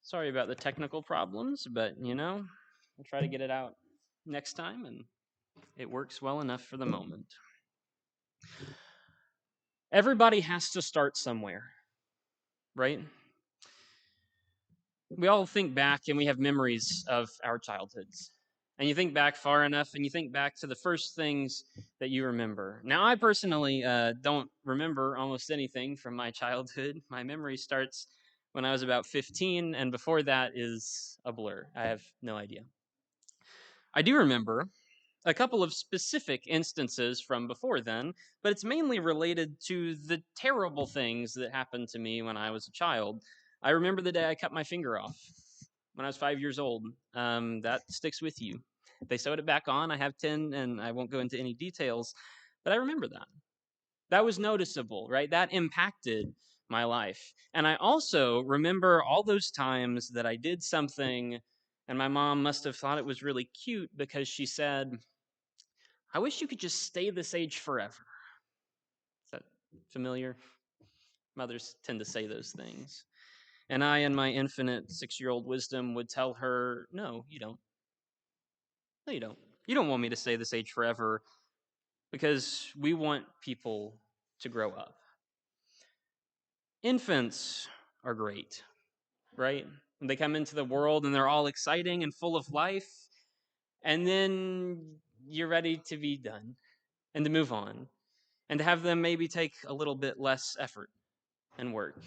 Sorry about the technical problems, but I'll try to get it out next time, and it works well enough for the moment. Everybody has to start somewhere, right? We all think back and we have memories of our childhoods. And you think back far enough and you think back to the first things that you remember. Now, I personally don't remember almost anything from my childhood. My memory starts when I was about 15, and before that is a blur. I have no idea. I do remember a couple of specific instances from before then, but it's mainly related to the terrible things that happened to me when I was a child. I remember the day I cut my finger off when I was 5 years old. That sticks with you. They sewed it back on. I have 10, and I won't go into any details, but I remember that. That was noticeable, right? That impacted my life. And I also remember all those times that I did something, and my mom must have thought it was really cute because she said, I wish you could just stay this age forever. Is that familiar? Mothers tend to say those things. And I, in my infinite 6-year-old wisdom, would tell her, no, you don't. No, you don't. You don't want me to stay this age forever because we want people to grow up. Infants are great, right? When they come into the world and they're all exciting and full of life, and then you're ready to be done and to move on and to have them maybe take a little bit less effort and work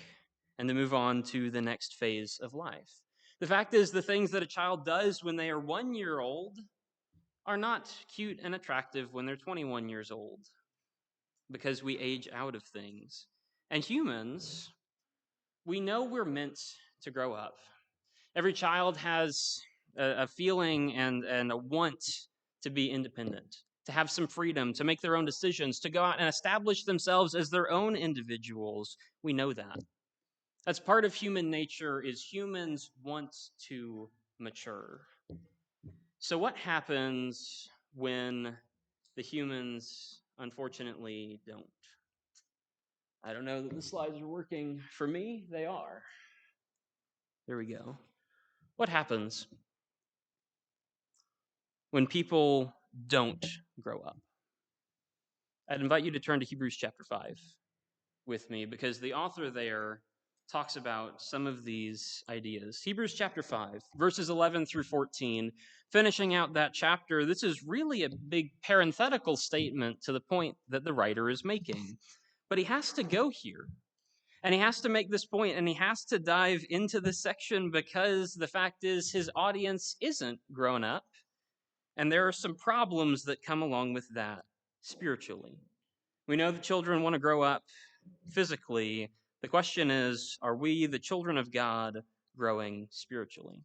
and to move on to the next phase of life. The fact is, the things that a child does when they are 1 year old are not cute and attractive when they're 21 years old because we age out of things. And humans, we know we're meant to grow up. Every child has a feeling and a want to be independent, to have some freedom, to make their own decisions, to go out and establish themselves as their own individuals. We know that. That's part of human nature is humans want to mature. So what happens when the humans unfortunately don't? I don't know that the slides are working. For me, they are. There we go. What happens when people don't grow up? I'd invite you to turn to Hebrews chapter 5 with me because the author there talks about some of these ideas. Hebrews chapter 5, verses 11 through 14, finishing out that chapter, this is really a big parenthetical statement to the point that the writer is making. But he has to go here. And he has to make this point, and he has to dive into this section because the fact is his audience isn't grown up, and there are some problems that come along with that spiritually. We know the children want to grow up physically. The question is, are we, the children of God, growing spiritually?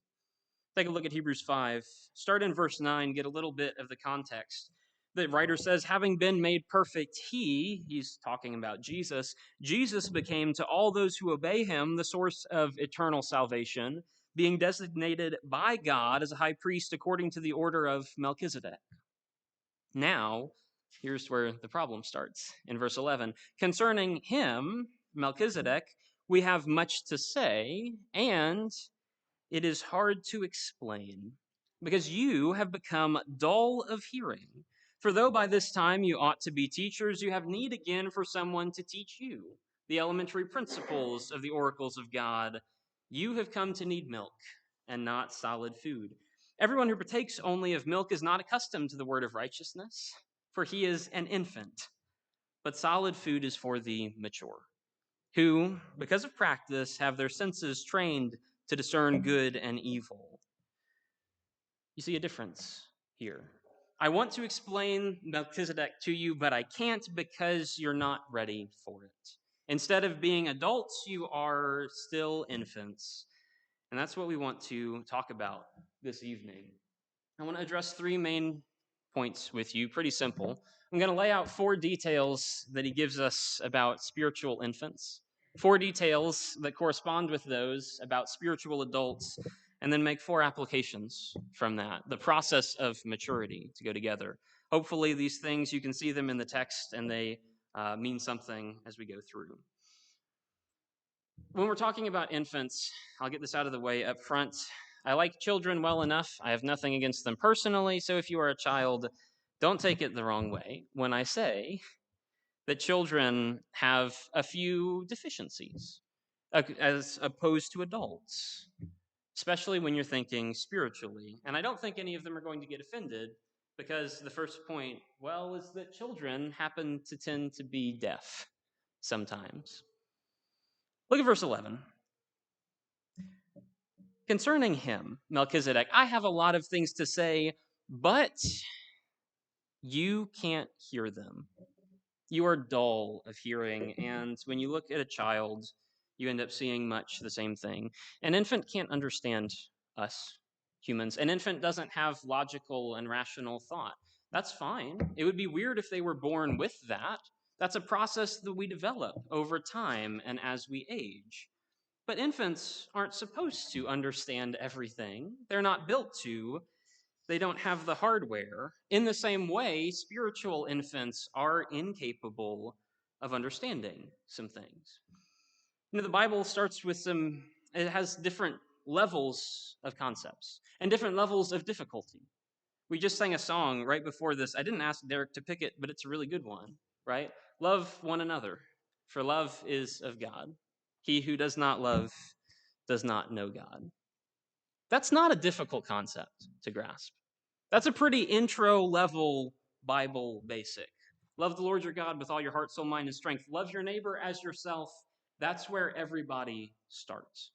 Take a look at Hebrews 5. Start in verse 9, get a little bit of the context. The writer says, having been made perfect, he's talking about Jesus became to all those who obey him the source of eternal salvation, being designated by God as a high priest according to the order of Melchizedek. Now, here's where the problem starts in verse 11. Concerning him, Melchizedek, we have much to say, and it is hard to explain, because you have become dull of hearing. For though by this time you ought to be teachers, you have need again for someone to teach you the elementary principles of the oracles of God. You have come to need milk and not solid food. Everyone who partakes only of milk is not accustomed to the word of righteousness, for he is an infant. But solid food is for the mature, who, because of practice, have their senses trained to discern good and evil. You see a difference here. I want to explain Melchizedek to you, but I can't because you're not ready for it. Instead of being adults, you are still infants. And that's what we want to talk about this evening. I want to address three main points with you, pretty simple. I'm going to lay out 4 details that he gives us about spiritual infants, 4 details that correspond with those about spiritual adults, and then make 4 applications from that, the process of maturity to go together. Hopefully, these things, you can see them in the text, and they mean something as we go through. When we're talking about infants, I'll get this out of the way up front. I like children well enough. I have nothing against them personally, so if you are a child, don't take it the wrong way when I say that children have a few deficiencies as opposed to adults, especially when you're thinking spiritually. And I don't think any of them are going to get offended because the first point, well, is that children happen to tend to be deaf sometimes. Look at verse 11. Concerning him, Melchizedek, I have a lot of things to say, but you can't hear them. You are dull of hearing, and when you look at a child, you end up seeing much the same thing. An infant can't understand us humans. An infant doesn't have logical and rational thought. That's fine. It would be weird if they were born with that. That's a process that we develop over time and as we age. But infants aren't supposed to understand everything. They're not built to. They don't have the hardware. In the same way, spiritual infants are incapable of understanding some things. The Bible starts with it has different levels of concepts and different levels of difficulty. We just sang a song right before this. I didn't ask Derek to pick it, but it's a really good one, right? Love one another, for love is of God. He who does not love does not know God. That's not a difficult concept to grasp. That's a pretty intro level Bible basic. Love the Lord your God with all your heart, soul, mind, and strength. Love your neighbor as yourself. That's where everybody starts.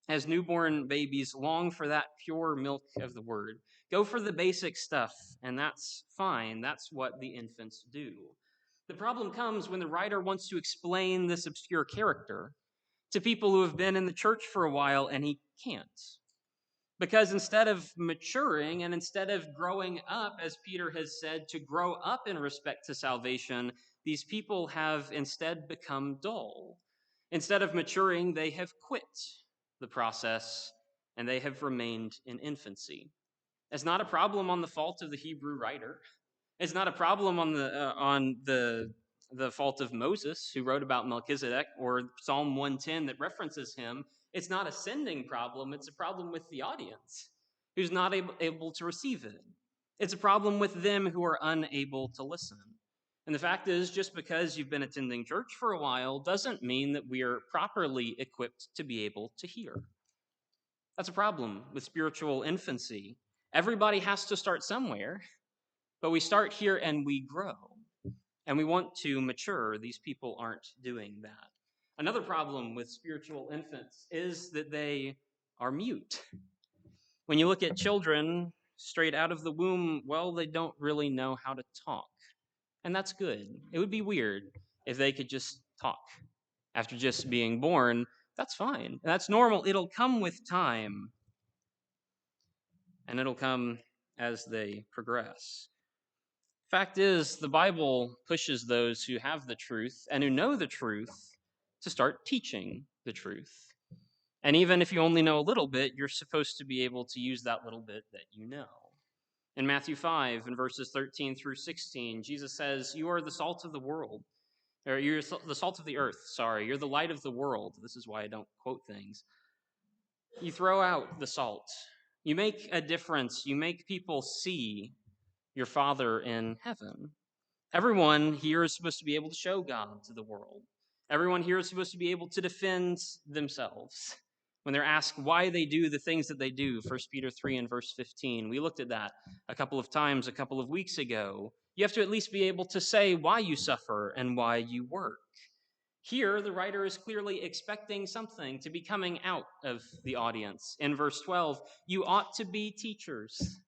As newborn babies, long for that pure milk of the word. Go for the basic stuff, and that's fine. That's what the infants do. The problem comes when the writer wants to explain this obscure character to people who have been in the church for a while, and he can't. Because instead of maturing and instead of growing up, as Peter has said, to grow up in respect to salvation, these people have instead become dull. Instead of maturing, they have quit the process and they have remained in infancy. It's not a problem on the fault of the Hebrew writer. It's not a problem on the fault of Moses, who wrote about Melchizedek, or Psalm 110 that references him. It's not a sending problem. It's a problem with the audience who's not able to receive it. It's a problem with them who are unable to listen. And the fact is, just because you've been attending church for a while doesn't mean that we are properly equipped to be able to hear. That's a problem with spiritual infancy. Everybody has to start somewhere, but we start here and we grow. And we want to mature. These people aren't doing that. Another problem with spiritual infants is that they are mute. When you look at children straight out of the womb, well, they don't really know how to talk. And that's good. It would be weird if they could just talk after just being born. That's fine. That's normal. It'll come with time. And it'll come as they progress. Fact is, the Bible pushes those who have the truth and who know the truth to start teaching the truth. And even if you only know a little bit, you're supposed to be able to use that little bit that you know. In Matthew 5, in verses 13 through 16, Jesus says, "You are the salt of the world." Or you're the salt of the earth, sorry. You're the light of the world. This is why I don't quote things. You throw out the salt. You make a difference. You make people see your Father in heaven. Everyone here is supposed to be able to show God to the world. Everyone here is supposed to be able to defend themselves when they're asked why they do the things that they do. 1 Peter 3 and verse 15. We looked at that a couple of times a couple of weeks ago. You have to at least be able to say why you suffer and why you work. Here, the writer is clearly expecting something to be coming out of the audience. In verse 12, you ought to be teachers.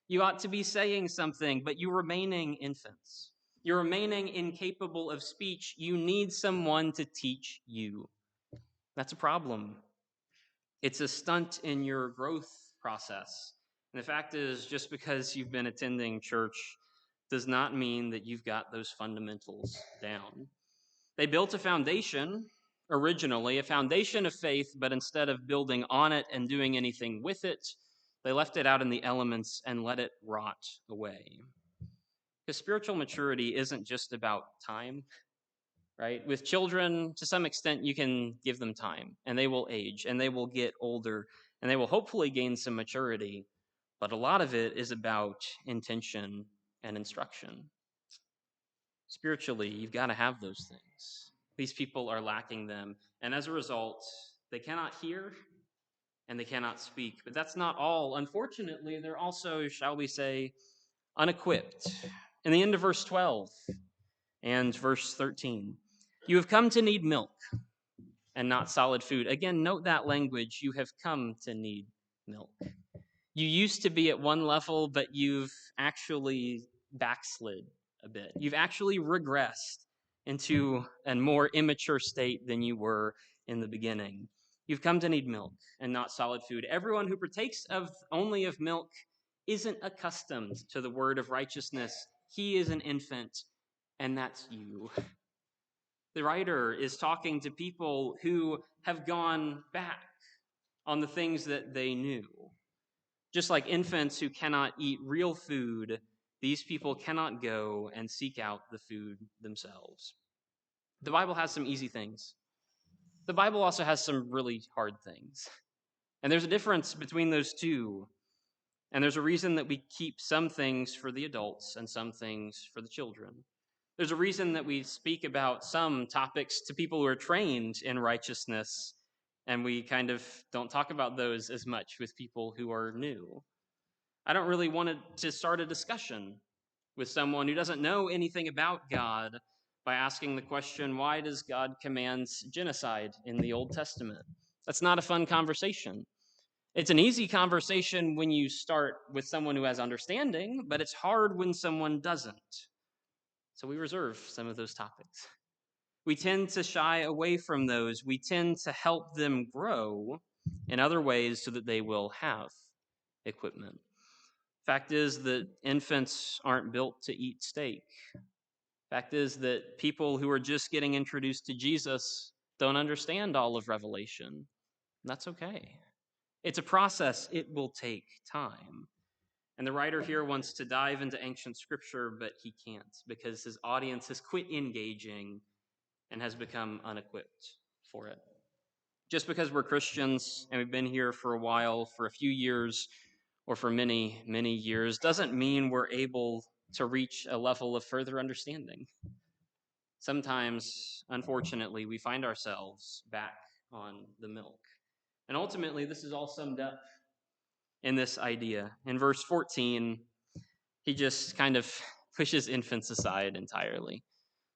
You ought to be saying something, but you're remaining infants. You're remaining incapable of speech. You need someone to teach you. That's a problem. It's a stunt in your growth process. And the fact is, just because you've been attending church does not mean that you've got those fundamentals down. They built a foundation originally, a foundation of faith, but instead of building on it and doing anything with it, they left it out in the elements and let it rot away. Because spiritual maturity isn't just about time, right? With children, to some extent, you can give them time, and they will age, and they will get older, and they will hopefully gain some maturity. But a lot of it is about intention and instruction. Spiritually, you've got to have those things. These people are lacking them, and as a result, they cannot hear and they cannot speak. But that's not all. Unfortunately, they're also, shall we say, unequipped. In the end of verse 12 and verse 13, you have come to need milk and not solid food. Again, note that language. You have come to need milk. You used to be at one level, but you've actually backslid a bit. You've actually regressed into a more immature state than you were in the beginning. You've come to need milk and not solid food. Everyone who partakes of only of milk isn't accustomed to the word of righteousness. He is an infant, and that's you. The writer is talking to people who have gone back on the things that they knew. Just like infants who cannot eat real food, these people cannot go and seek out the food themselves. The Bible has some easy things. The Bible also has some really hard things. And there's a difference between those two. And there's a reason that we keep some things for the adults and some things for the children. There's a reason that we speak about some topics to people who are trained in righteousness, and we kind of don't talk about those as much with people who are new. I don't really want to start a discussion with someone who doesn't know anything about God by asking the question, why does God command genocide in the Old Testament? That's not a fun conversation. It's an easy conversation when you start with someone who has understanding, but it's hard when someone doesn't. So we reserve some of those topics. We tend to shy away from those. We tend to help them grow in other ways so that they will have equipment. Fact is that infants aren't built to eat steak. Fact is that people who are just getting introduced to Jesus don't understand all of Revelation. That's okay. It's a process. It will take time. And the writer here wants to dive into ancient scripture, but he can't because his audience has quit engaging and has become unequipped for it. Just because we're Christians and we've been here for a while, for a few years, or for many, many years, doesn't mean we're able to reach a level of further understanding. Sometimes, unfortunately, we find ourselves back on the milk. And ultimately, this is all summed up in this idea. In verse 14, he just kind of pushes infants aside entirely.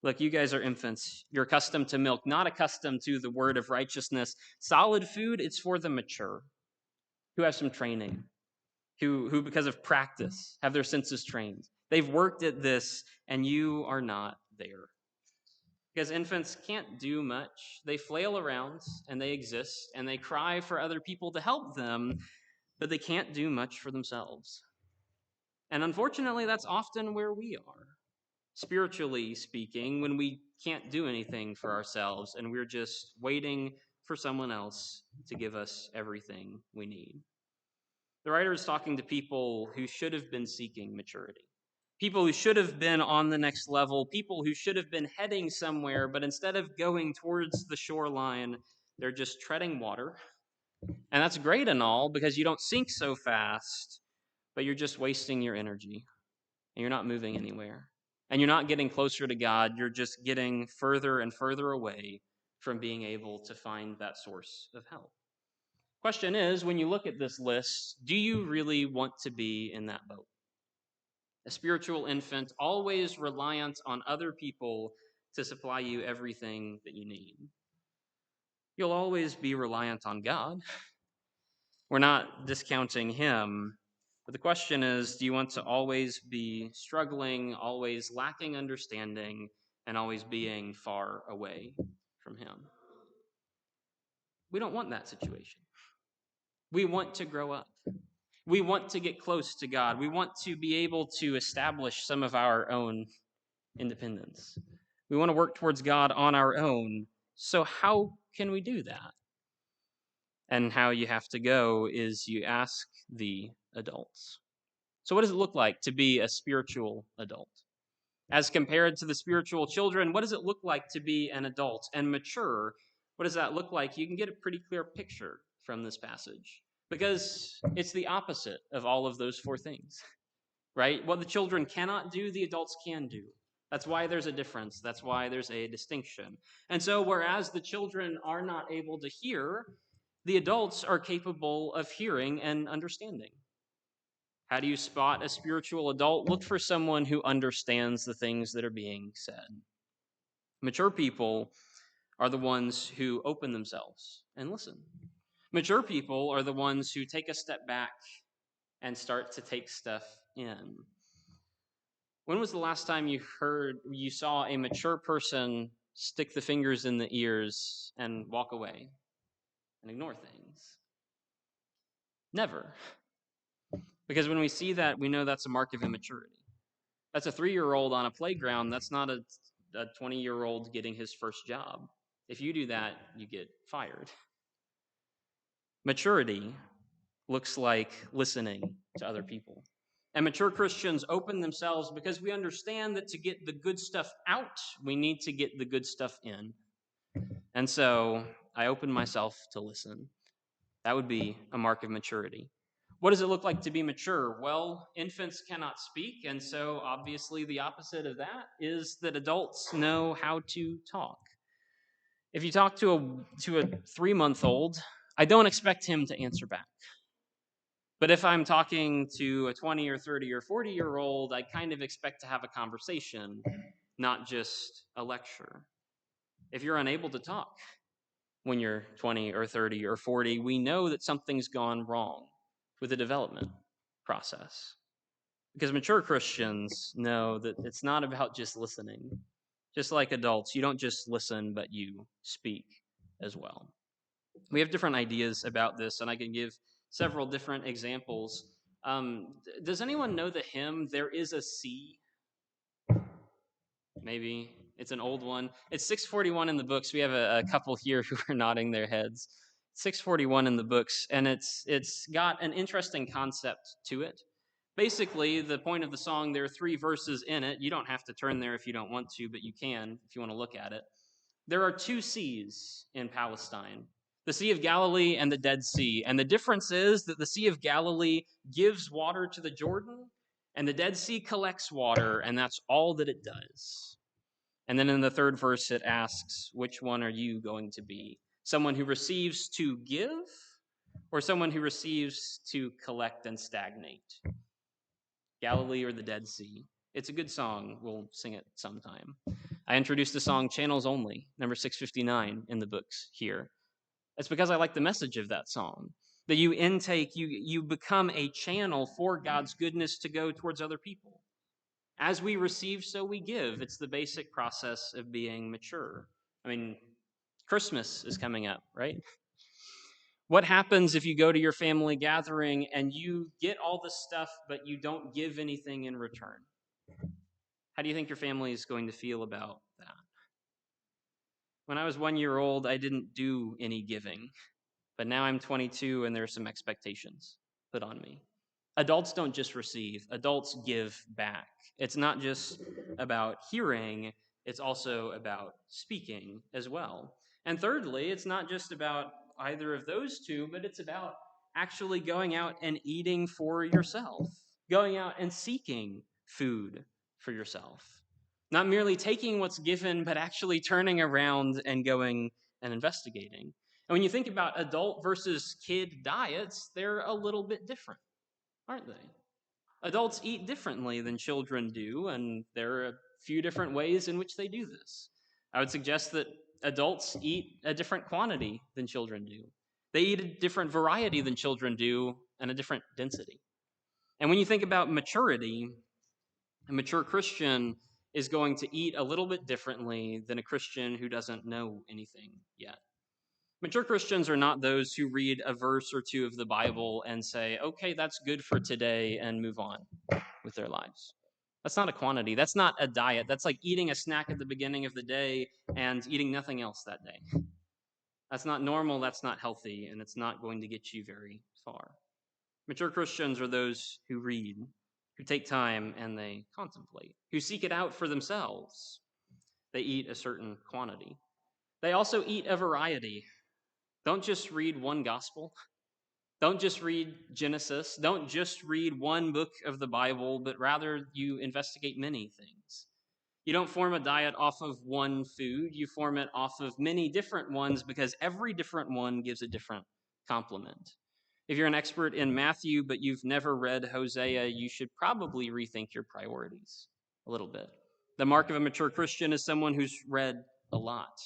Look, you guys are infants. You're accustomed to milk, not accustomed to the word of righteousness. Solid food, it's for the mature, who have some training, who because of practice, have their senses trained. They've worked at this, and you are not there. Because infants can't do much. They flail around, and they exist, and they cry for other people to help them, but they can't do much for themselves. And unfortunately, that's often where we are, spiritually speaking, when we can't do anything for ourselves, and we're just waiting for someone else to give us everything we need. The writer is talking to people who should have been seeking maturity, people who should have been on the next level, people who should have been heading somewhere, but instead of going towards the shoreline, they're just treading water. And that's great and all because you don't sink so fast, but you're just wasting your energy and you're not moving anywhere. And you're not getting closer to God, you're just getting further and further away from being able to find that source of help. Question is, when you look at this list, do you really want to be in that boat? A spiritual infant, always reliant on other people to supply you everything that you need. You'll always be reliant on God. We're not discounting Him, but the question is, do you want to always be struggling, always lacking understanding, and always being far away from Him? We don't want that situation. We want to grow up. We want to get close to God. We want to be able to establish some of our own independence. We want to work towards God on our own. So how can we do that? And how you have to go is you ask the adults. So what does it look like to be a spiritual adult? As compared to the spiritual children, what does it look like to be an adult and mature? What does that look like? You can get a pretty clear picture from this passage because it's the opposite of all of those four things, right? What the children cannot do, the adults can do. That's why there's a difference. That's why there's a distinction. And so, whereas the children are not able to hear, the adults are capable of hearing and understanding. How do you spot a spiritual adult? Look for someone who understands the things that are being said. Mature people are the ones who open themselves and listen. Mature people are the ones who take a step back and start to take stuff in. When was the last time you saw a mature person stick the fingers in the ears and walk away and ignore things? Never. Because when we see that, we know that's a mark of immaturity. That's a 3-year-old on a playground. That's not a 20-year-old getting his first job. If you do that, you get fired. Maturity looks like listening to other people. And mature Christians open themselves because we understand that to get the good stuff out, we need to get the good stuff in. And so I open myself to listen. That would be a mark of maturity. What does it look like to be mature? Well, infants cannot speak, and so obviously the opposite of that is that adults know how to talk. If you talk to a 3-month-old, I don't expect him to answer back. But if I'm talking to a 20 or 30 or 40-year-old, I kind of expect to have a conversation, not just a lecture. If you're unable to talk when you're 20 or 30 or 40, we know that something's gone wrong with the development process. Because mature Christians know that it's not about just listening. Just like adults, you don't just listen, but you speak as well. We have different ideas about this, and I can give several different examples. Does anyone know the hymn, There Is a Sea? Maybe. It's an old one. It's 641 in the books. We have a couple here who are nodding their heads. 641 in the books, and it's got an interesting concept to it. Basically, the point of the song, there are 3 verses in it. You don't have to turn there if you don't want to, but you can if you want to look at it. There are 2 seas in Palestine, the Sea of Galilee and the Dead Sea. And the difference is that the Sea of Galilee gives water to the Jordan, and the Dead Sea collects water, and that's all that it does. And then in the 3rd verse, it asks, which one are you going to be? Someone who receives to give, or someone who receives to collect and stagnate? Galilee or the Dead Sea? It's a good song. We'll sing it sometime. I introduced the song Channels Only, number 659 in the books here. It's because I like the message of that song. That you become a channel for God's goodness to go towards other people. As we receive, so we give. It's the basic process of being mature. I mean, Christmas is coming up, right? What happens if you go to your family gathering and you get all the stuff, but you don't give anything in return? How do you think your family is going to feel about that? When I was 1 year old, I didn't do any giving, but now I'm 22 and there are some expectations put on me. Adults don't just receive, adults give back. It's not just about hearing, it's also about speaking as well. And thirdly, it's not just about either of those two, but it's about actually going out and eating for yourself, going out and seeking food for yourself. Not merely taking what's given, but actually turning around and going and investigating. And when you think about adult versus kid diets, they're a little bit different, aren't they? Adults eat differently than children do, and there are a few different ways in which they do this. I would suggest that adults eat a different quantity than children do. They eat a different variety than children do, and a different density. And when you think about maturity, a mature Christian is going to eat a little bit differently than a Christian who doesn't know anything yet. Mature Christians are not those who read a verse or two of the Bible and say, okay, that's good for today, and move on with their lives. That's not a quantity. That's not a diet. That's like eating a snack at the beginning of the day and eating nothing else that day. That's not normal. That's not healthy, and it's not going to get you very far. Mature Christians are those who read, who take time and they contemplate, who seek it out for themselves. They eat a certain quantity. They also eat a variety. Don't just read one gospel. Don't just read Genesis. Don't just read one book of the Bible, but rather you investigate many things. You don't form a diet off of one food. You form it off of many different ones because every different one gives a different complement. If you're an expert in Matthew, but you've never read Hosea, you should probably rethink your priorities a little bit. The mark of a mature Christian is someone who's read a lot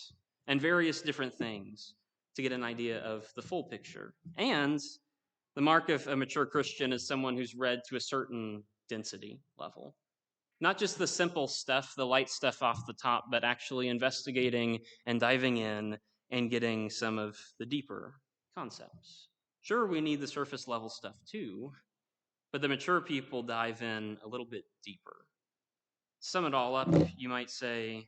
and various different things to get an idea of the full picture. And the mark of a mature Christian is someone who's read to a certain density level. Not just the simple stuff, the light stuff off the top, but actually investigating and diving in and getting some of the deeper concepts. Sure, we need the surface level stuff too, but the mature people dive in a little bit deeper. Sum it all up, you might say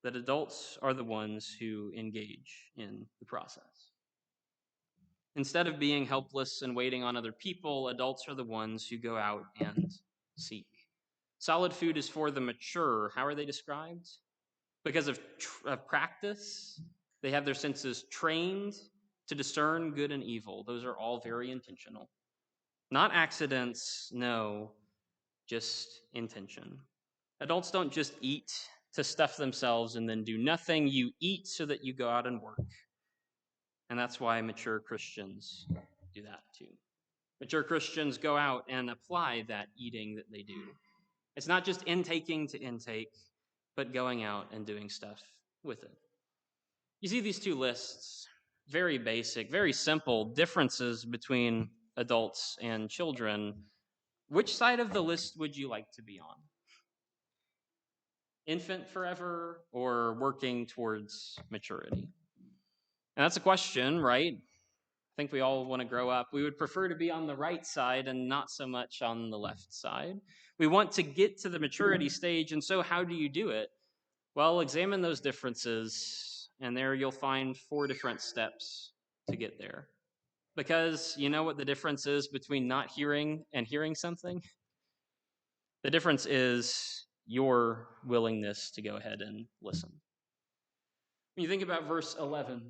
that adults are the ones who engage in the process. Instead of being helpless and waiting on other people, adults are the ones who go out and seek. Solid food is for the mature. How are they described? Because of practice, they have their senses trained to discern good and evil. Those are all very intentional. Not accidents, no, just intention. Adults don't just eat to stuff themselves and then do nothing. You eat so that you go out and work. And that's why mature Christians do that too. Mature Christians go out and apply that eating that they do. It's not just intaking to intake, but going out and doing stuff with it. You see these two lists, very basic, very simple differences between adults and children. Which side of the list would you like to be on? Infant forever or working towards maturity? And that's a question, right? I think we all want to grow up. We would prefer to be on the right side and not so much on the left side. We want to get to the maturity stage, and so how do you do it? Well, examine those differences, and there you'll find 4 different steps to get there. Because you know what the difference is between not hearing and hearing something? The difference is your willingness to go ahead and listen. When you think about verse 11,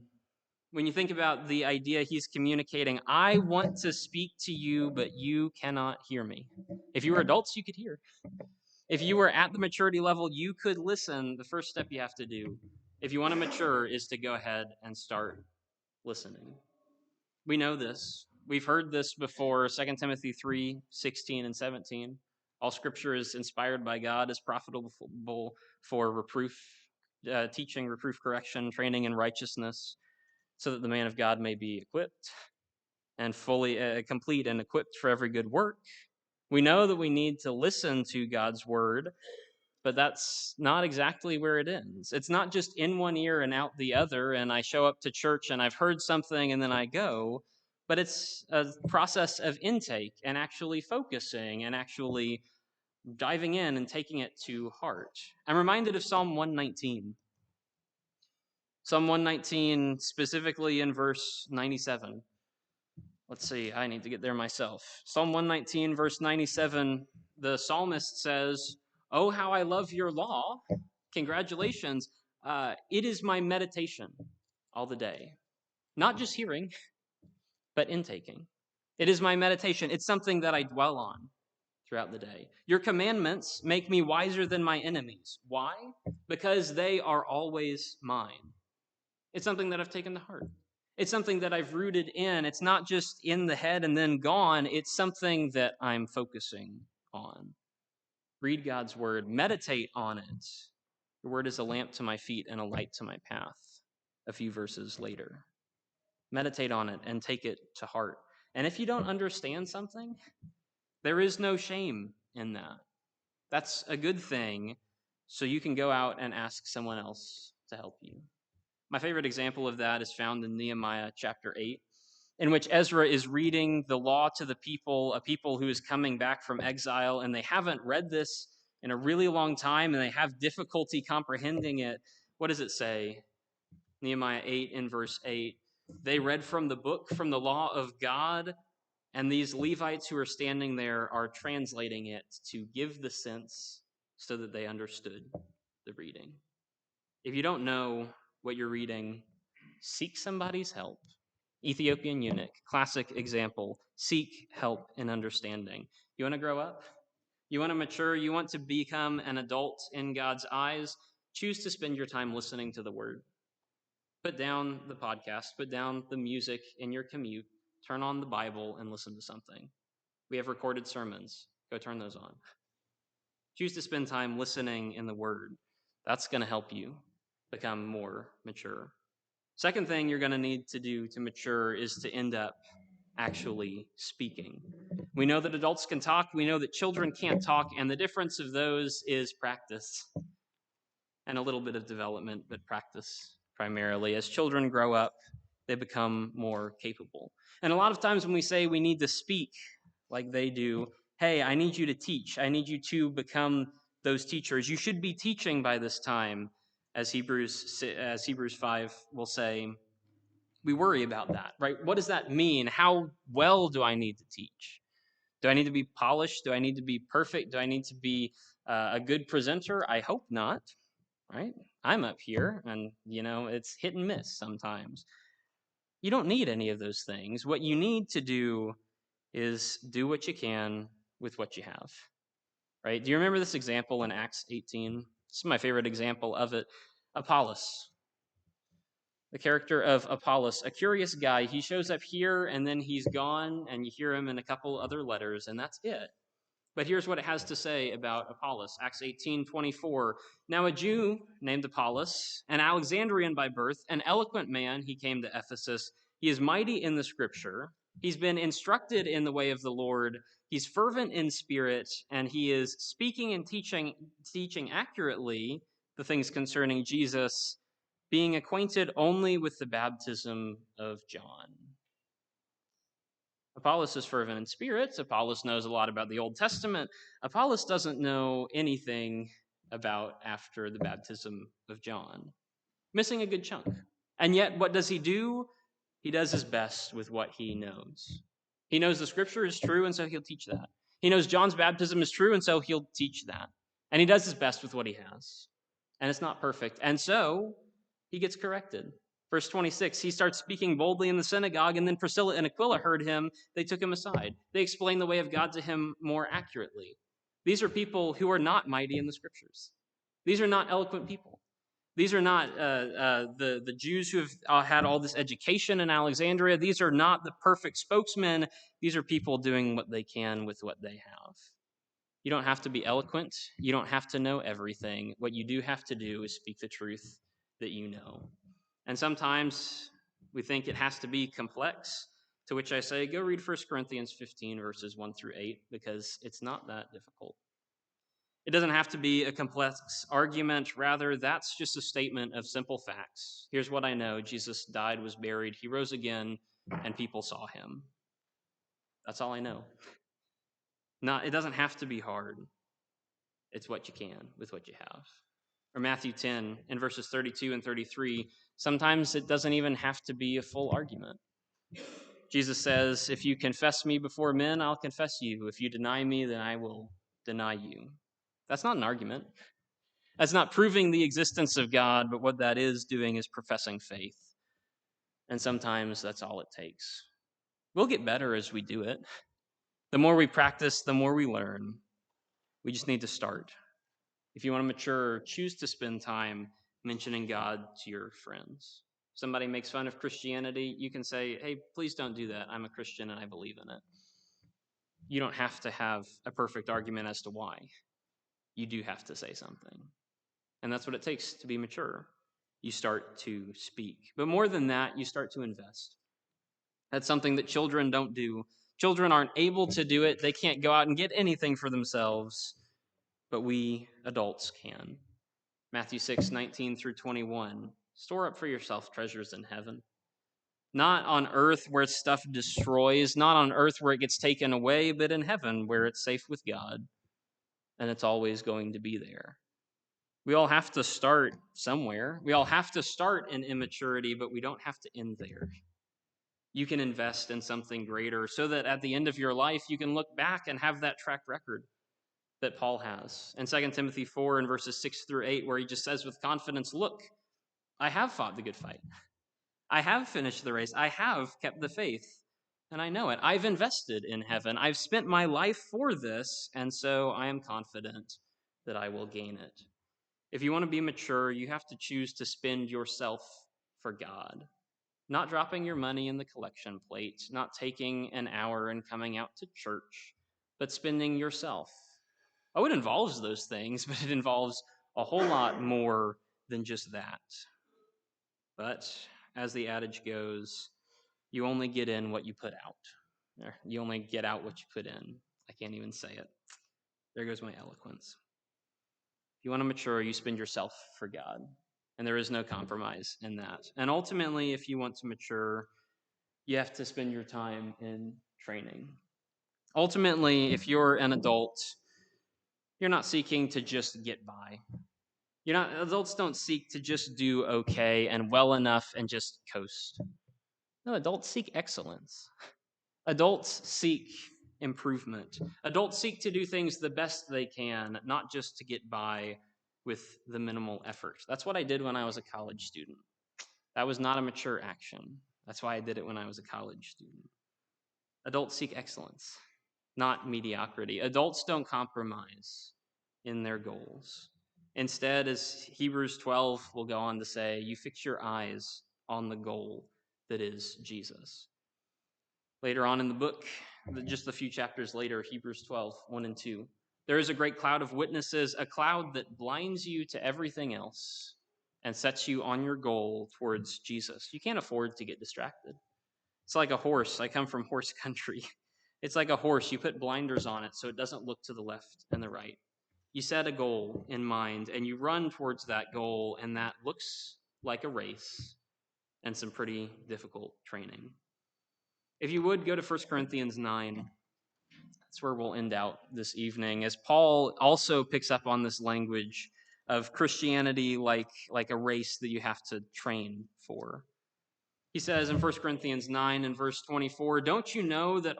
when you think about the idea he's communicating, I want to speak to you, but you cannot hear me. If you were adults, you could hear. If you were at the maturity level, you could listen. The first step you have to do, if you want to mature, is to go ahead and start listening. We know this. We've heard this before, 2 Timothy 3, 16 and 17. All scripture is inspired by God, is profitable for reproof, teaching, reproof, correction, training in righteousness, so that the man of God may be equipped and fully complete and equipped for every good work. We know that we need to listen to God's word, but that's not exactly where it ends. It's not just in one ear and out the other, and I show up to church and I've heard something and then I go, but it's a process of intake and actually focusing and actually diving in and taking it to heart. I'm reminded of Psalm 119. Psalm 119, specifically in verse 97. Let's see, I need to get there myself. Psalm 119, verse 97, the psalmist says, "Oh, how I love your law. Congratulations. It is my meditation all the day." Not just hearing, but intaking. It is my meditation. It's something that I dwell on throughout the day. Your commandments make me wiser than my enemies. Why? Because they are always mine. It's something that I've taken to heart. It's something that I've rooted in. It's not just in the head and then gone. It's something that I'm focusing on. Read God's word. Meditate on it. The word is a lamp to my feet and a light to my path. A few verses later. Meditate on it and take it to heart. And if you don't understand something, there is no shame in that. That's a good thing, so you can go out and ask someone else to help you. My favorite example of that is found in Nehemiah chapter 8, in which Ezra is reading the law to the people, a people who is coming back from exile, and they haven't read this in a really long time, and they have difficulty comprehending it. What does it say? Nehemiah 8 in verse 8. They read from the book, from the law of God, And these Levites who are standing there are translating it to give the sense so that they understood the reading. If you don't know what you're reading, seek somebody's help. Ethiopian eunuch, classic example. Seek help in understanding. You want to grow up? You want to mature? You want to become an adult in God's eyes? Choose to spend your time listening to the Word. Put down the podcast, put down the music in your commute, turn on the Bible and listen to something. We have recorded sermons. Go turn those on. Choose to spend time listening in the Word. That's going to help you become more mature. Second thing you're going to need to do to mature is to end up actually speaking. We know that adults can talk. We know that children can't talk. And the difference of those is practice and a little bit of development, but practice primarily. As children grow up, they become more capable. And a lot of times when we say we need to speak like they do, hey, I need you to teach. I need you to become those teachers. You should be teaching by this time, as Hebrews 5 will say. We worry about that, right? What does that mean? How well do I need to teach? Do I need to be polished? Do I need to be perfect? Do I need to be a good presenter? I hope not, right? I'm up here and, it's hit and miss sometimes. You don't need any of those things. What you need to do is do what you can with what you have, right? Do you remember this example in Acts 18? This is my favorite example of it. Apollos, the character of Apollos, a curious guy. He shows up here and then he's gone, and you hear him in a couple other letters, and that's it. But here's what it has to say about Apollos. Acts 18:24. Now a Jew named Apollos, an Alexandrian by birth, an eloquent man, he came to Ephesus. He is mighty in the scripture. He's been instructed in the way of the Lord. He's fervent in spirit, and he is speaking and teaching accurately the things concerning Jesus, being acquainted only with the baptism of John. Apollos is fervent in spirit. Apollos knows a lot about the Old Testament. Apollos doesn't know anything about after the baptism of John. Missing a good chunk. And yet, what does he do? He does his best with what he knows. He knows the scripture is true, and so he'll teach that. He knows John's baptism is true, and so he'll teach that. And he does his best with what he has. And it's not perfect. And so he gets corrected. Verse 26, he starts speaking boldly in the synagogue, and then Priscilla and Aquila heard him. They took him aside. They explained the way of God to him more accurately. These are people who are not mighty in the scriptures. These are not eloquent people. These are not the Jews who have had all this education in Alexandria. These are not the perfect spokesmen. These are people doing what they can with what they have. You don't have to be eloquent. You don't have to know everything. What you do have to do is speak the truth that you know. And sometimes we think it has to be complex, to which I say, go read 1 Corinthians 15, verses 1 through 8, because it's not that difficult. It doesn't have to be a complex argument. Rather, that's just a statement of simple facts. Here's what I know. Jesus died, was buried, he rose again, and people saw him. That's all I know. It doesn't have to be hard. It's what you can with what you have. Or Matthew 10 in verses 32 and 33, sometimes it doesn't even have to be a full argument. Jesus says, if you confess me before men, I'll confess you. If you deny me, then I will deny you. That's not an argument. That's not proving the existence of God, but what that is doing is professing faith. And sometimes that's all it takes. We'll get better as we do it. The more we practice, the more we learn. We just need to start. If you want to mature, choose to spend time mentioning God to your friends. Somebody makes fun of Christianity, you can say, hey, please don't do that. I'm a Christian and I believe in it. You don't have to have a perfect argument as to why. You do have to say something. And that's what it takes to be mature. You start to speak. But more than that, you start to invest. That's something that children don't do. Children aren't able to do it. They can't go out and get anything for themselves. But we adults can. Matthew 6:19 through 21. Store up for yourself treasures in heaven. Not on earth where stuff destroys, not on earth where it gets taken away, but in heaven where it's safe with God. And it's always going to be there. We all have to start somewhere. We all have to start in immaturity, but we don't have to end there. you can invest in something greater so that at the end of your life, you can look back and have that track record that Paul has. In 2 Timothy 4 and verses 6 through 8, where he just says with confidence, look, I have fought the good fight. I have finished the race. I have kept the faith. And I know it. I've invested in heaven. I've spent my life for this, and so I am confident that I will gain it. If you want to be mature, you have to choose to spend yourself for God. Not dropping your money in the collection plate, not taking an hour and coming out to church, but spending yourself. Oh, it involves those things, but it involves a whole lot more than just that. But as the adage goes, you only get in what you put out. You only get out what you put in. I can't even say it. There goes my eloquence. If you want to mature, you spend yourself for God. And there is no compromise in that. And ultimately, if you want to mature, you have to spend your time in training. Ultimately, if you're an adult, you're not seeking to just get by. Adults don't seek to just do okay and well enough and just coast. No, adults seek excellence. Adults seek improvement. Adults seek to do things the best they can, not just to get by with the minimal effort. That's what I did when I was a college student. That was not a mature action. That's why I did it when I was a college student. Adults seek excellence, not mediocrity. Adults don't compromise in their goals. Instead, as Hebrews 12 will go on to say, you fix your eyes on the goal that is Jesus. Later on in the book, just a few chapters later, Hebrews 12, 1 and 2, there is a great cloud of witnesses, a cloud that blinds you to everything else and sets you on your goal towards Jesus. You can't afford to get distracted. It's like a horse. I come from horse country. It's like a horse. You put blinders on it so it doesn't look to the left and the right. You set a goal in mind and you run towards that goal, and that looks like a race and some pretty difficult training. If you would go to 1 Corinthians 9, that's where we'll end out this evening, as Paul also picks up on this language of Christianity like a race that you have to train for. He says in 1 Corinthians 9 and verse 24, don't you know that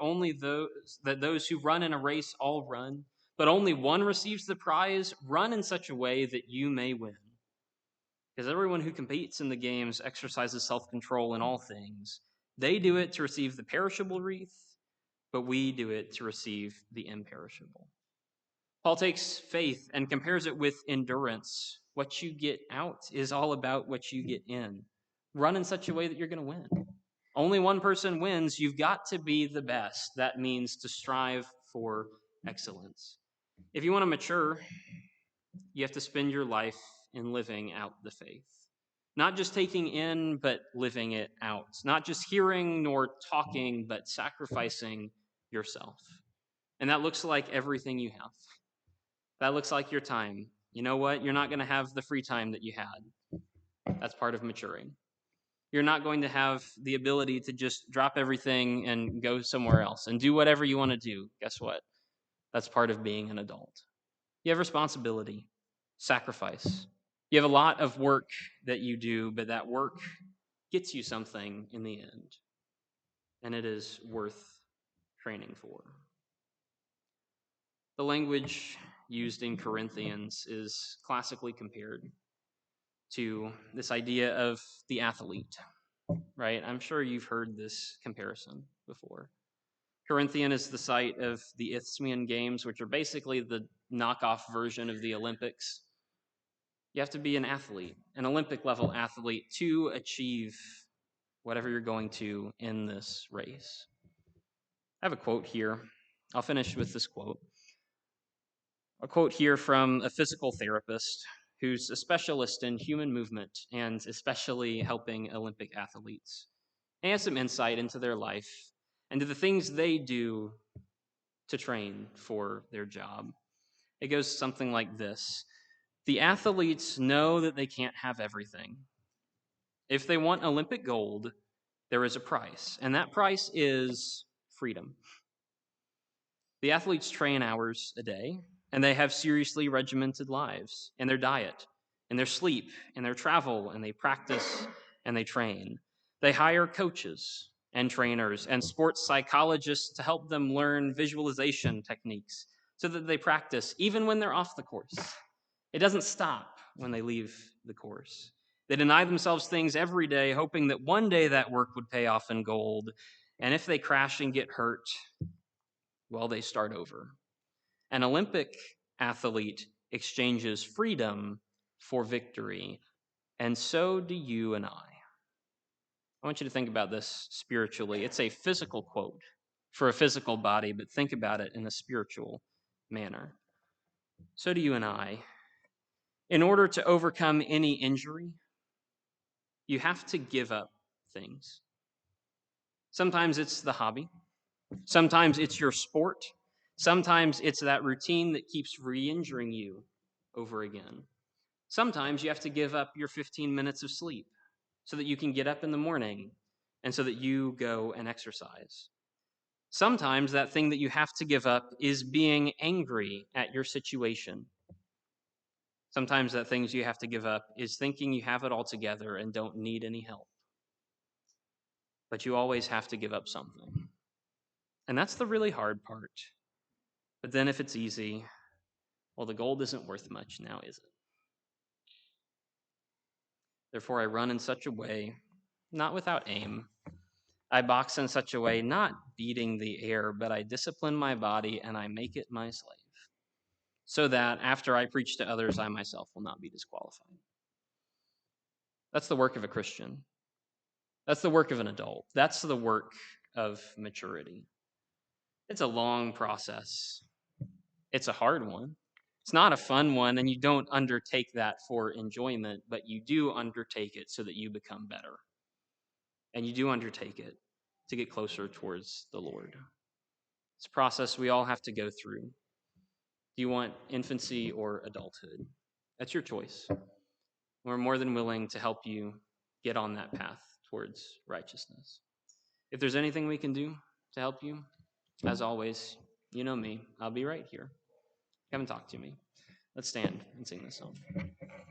those who run in a race all run, but only one receives the prize? Run in such a way that you may win. Because everyone who competes in the games exercises self-control in all things. They do it to receive the perishable wreath, but we do it to receive the imperishable. Paul takes faith and compares it with endurance. What you get out is all about what you get in. Run in such a way that you're going to win. Only one person wins. You've got to be the best. That means to strive for excellence. If you want to mature, you have to spend your life in living out the faith. Not just taking in, but living it out. Not just hearing nor talking, but sacrificing yourself. And that looks like everything you have. That looks like your time. You know what? You're not going to have the free time that you had. That's part of maturing. You're not going to have the ability to just drop everything and go somewhere else and do whatever you want to do. Guess what? That's part of being an adult. You have responsibility, sacrifice. You have a lot of work that you do, but that work gets you something in the end. And it is worth training for. The language used in Corinthians is classically compared to this idea of the athlete, right? I'm sure you've heard this comparison before. Corinthian is the site of the Isthmian Games, which are basically the knockoff version of the Olympics. You have to be an athlete, an Olympic-level athlete, to achieve whatever you're going to in this race. I have a quote here. I'll finish with this quote. A quote here from a physical therapist who's a specialist in human movement and especially helping Olympic athletes. He has some insight into their life and to the things they do to train for their job. It goes something like this. The athletes know that they can't have everything. If they want Olympic gold, there is a price, and that price is freedom. The athletes train hours a day, and they have seriously regimented lives in their diet, in their sleep, in their travel, and they practice and they train. They hire coaches. and trainers and sports psychologists to help them learn visualization techniques so that they practice even when they're off the course. It doesn't stop when they leave the course. They deny themselves things every day, hoping that one day that work would pay off in gold. And if they crash and get hurt, well, they start over. An Olympic athlete exchanges freedom for victory, and so do you and I. I want you to think about this spiritually. It's a physical quote for a physical body, but think about it in a spiritual manner. So do you and I. In order to overcome any injury, you have to give up things. Sometimes it's the hobby. Sometimes it's your sport. Sometimes it's that routine that keeps re-injuring you over again. Sometimes you have to give up your 15 minutes of sleep so that you can get up in the morning and so that you go and exercise. Sometimes that thing that you have to give up is being angry at your situation. Sometimes that things you have to give up is thinking you have it all together and don't need any help. But you always have to give up something. And that's the really hard part. But then if it's easy, well, the gold isn't worth much now, is it? Therefore, I run in such a way, not without aim. I box in such a way, not beating the air, but I discipline my body and I make it my slave, so that after I preach to others, I myself will not be disqualified. That's the work of a Christian. That's the work of an adult. That's the work of maturity. It's a long process. It's a hard one. It's not a fun one, and you don't undertake that for enjoyment, but you do undertake it so that you become better. And you do undertake it to get closer towards the Lord. It's a process we all have to go through. Do you want infancy or adulthood? That's your choice. We're more than willing to help you get on that path towards righteousness. If there's anything we can do to help you, as always, you know me. I'll be right here. Come and talk to me. Let's stand and sing this song.